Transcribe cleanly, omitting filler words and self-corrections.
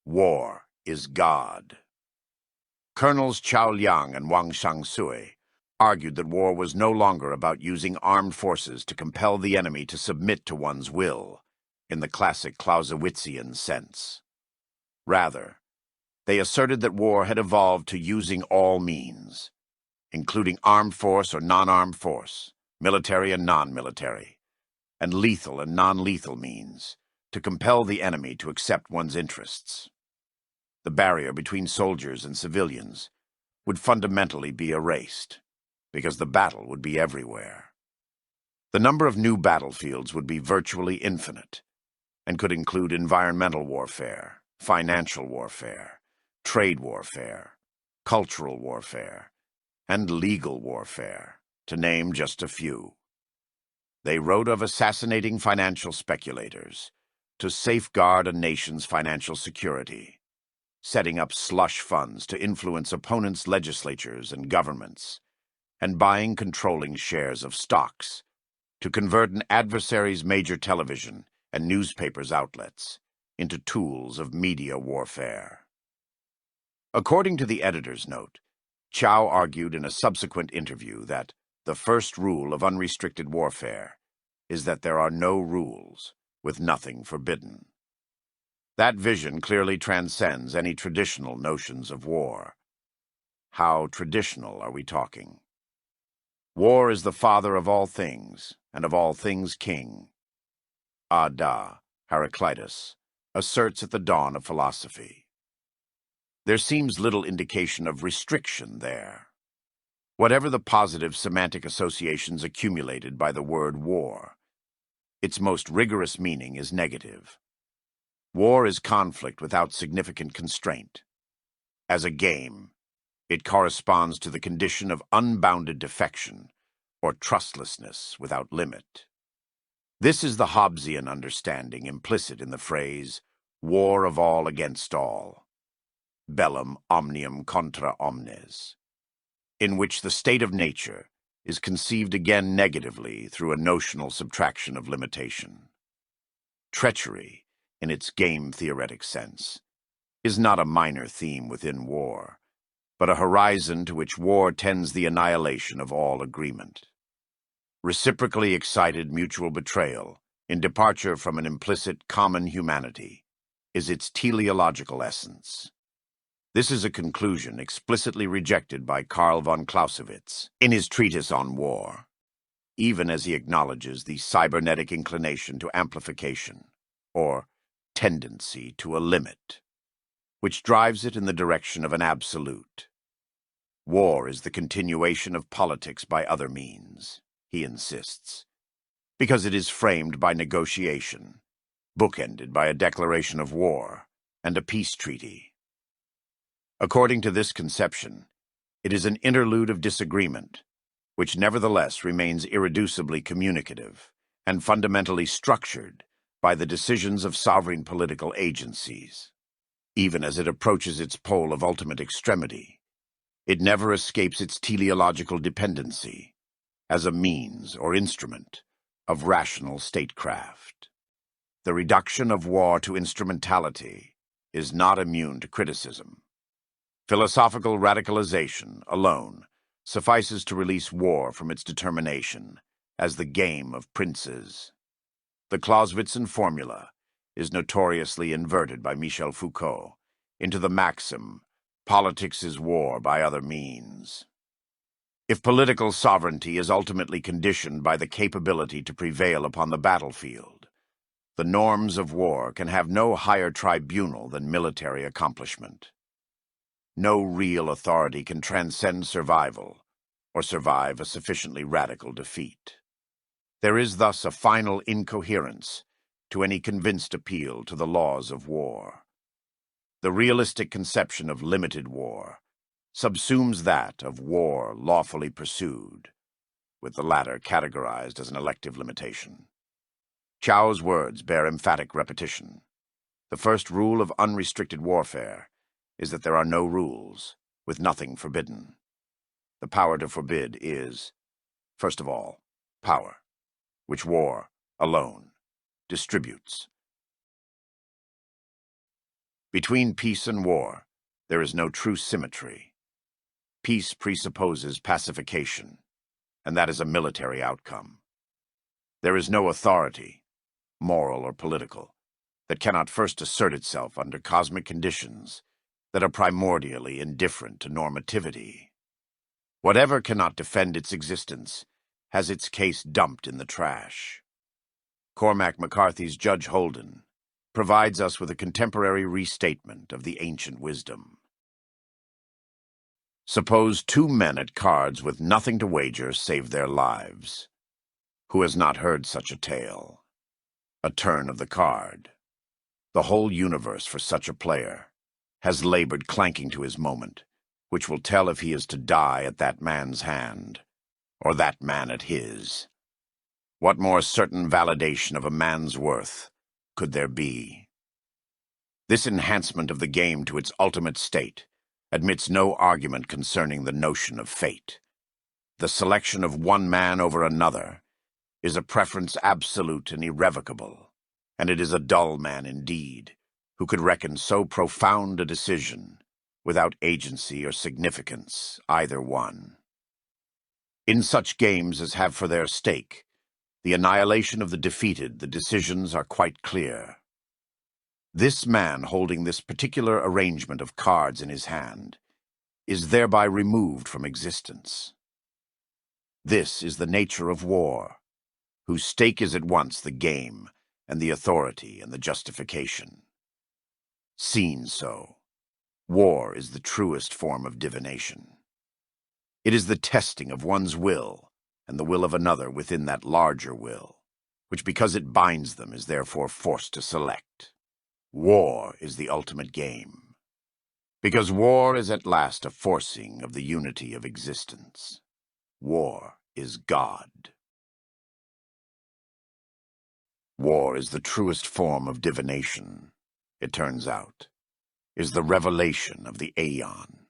War is God. Colonels Chao Liang and Wang Shangsui argued that war was no longer about using armed forces to compel the enemy to submit to one's will, in the classic Clausewitzian sense. Rather, they asserted that war had evolved to using all means, including armed force or non-armed force, military and non-military, and lethal and non-lethal means, to compel the enemy to accept one's interests. The barrier between soldiers and civilians would fundamentally be erased, because the battle would be everywhere. The number of new battlefields would be virtually infinite, and could include environmental warfare, financial warfare, trade warfare, cultural warfare, and legal warfare, to name just a few. They wrote of assassinating financial speculators to safeguard a nation's financial security, setting up slush funds to influence opponents' legislatures and governments, and buying controlling shares of stocks to convert an adversary's major television and newspapers outlets into tools of media warfare. According to the editor's note, Chow argued in a subsequent interview that the first rule of unrestricted warfare is that there are no rules, with nothing forbidden. That vision clearly transcends any traditional notions of war. How traditional are we talking? War is the father of all things, and of all things king. Ada, Heraclitus, asserts at the dawn of philosophy. There seems little indication of restriction there. Whatever the positive semantic associations accumulated by the word war, its most rigorous meaning is negative. War is conflict without significant constraint. As a game, it corresponds to the condition of unbounded defection or trustlessness without limit. This is the Hobbesian understanding implicit in the phrase, war of all against all, bellum omnium contra omnes, in which the state of nature is conceived again negatively through a notional subtraction of limitation. Treachery, in its game-theoretic sense, is not a minor theme within war, but a horizon to which war tends the annihilation of all agreement. Reciprocally excited mutual betrayal, in departure from an implicit common humanity, is its teleological essence. This is a conclusion explicitly rejected by Karl von Clausewitz in his treatise on war, even as he acknowledges the cybernetic inclination to amplification, or tendency to a limit, which drives it in the direction of an absolute. War is the continuation of politics by other means, he insists, because it is framed by negotiation, bookended by a declaration of war and a peace treaty. According to this conception, it is an interlude of disagreement, which nevertheless remains irreducibly communicative and fundamentally structured by the decisions of sovereign political agencies. Even as it approaches its pole of ultimate extremity, it never escapes its teleological dependency as a means or instrument of rational statecraft. The reduction of war to instrumentality is not immune to criticism. Philosophical radicalization alone suffices to release war from its determination as the game of princes. The Clausewitzian formula is notoriously inverted by Michel Foucault into the maxim, politics is war by other means. If political sovereignty is ultimately conditioned by the capability to prevail upon the battlefield, the norms of war can have no higher tribunal than military accomplishment. No real authority can transcend survival or survive a sufficiently radical defeat. There is thus a final incoherence to any convinced appeal to the laws of war. The realistic conception of limited war subsumes that of war lawfully pursued, with the latter categorized as an elective limitation. Chow's words bear emphatic repetition. The first rule of unrestricted warfare is that there are no rules, with nothing forbidden. The power to forbid is, first of all, power, which war, alone, distributes. Between peace and war, there is no true symmetry. Peace presupposes pacification, and that is a military outcome. There is no authority, moral or political, that cannot first assert itself under cosmic conditions that are primordially indifferent to normativity. Whatever cannot defend its existence has its case dumped in the trash. Cormac McCarthy's Judge Holden provides us with a contemporary restatement of the ancient wisdom. Suppose two men at cards with nothing to wager save their lives. Who has not heard such a tale? A turn of the card. The whole universe for such a player has labored clanking to his moment, which will tell if he is to die at that man's hand, or that man at his. What more certain validation of a man's worth could there be? This enhancement of the game to its ultimate state admits no argument concerning the notion of fate. The selection of one man over another is a preference absolute and irrevocable, and it is a dull man indeed who could reckon so profound a decision without agency or significance, either one. In such games as have for their stake the annihilation of the defeated, the decisions are quite clear. This man holding this particular arrangement of cards in his hand is thereby removed from existence. This is the nature of war, whose stake is at once the game and the authority and the justification. Seen so, war is the truest form of divination. It is the testing of one's will and the will of another within that larger will, which because it binds them is therefore forced to select. War is the ultimate game, because war is at last a forcing of the unity of existence. War is God. War is the truest form of divination, it turns out, is the revelation of the aeon.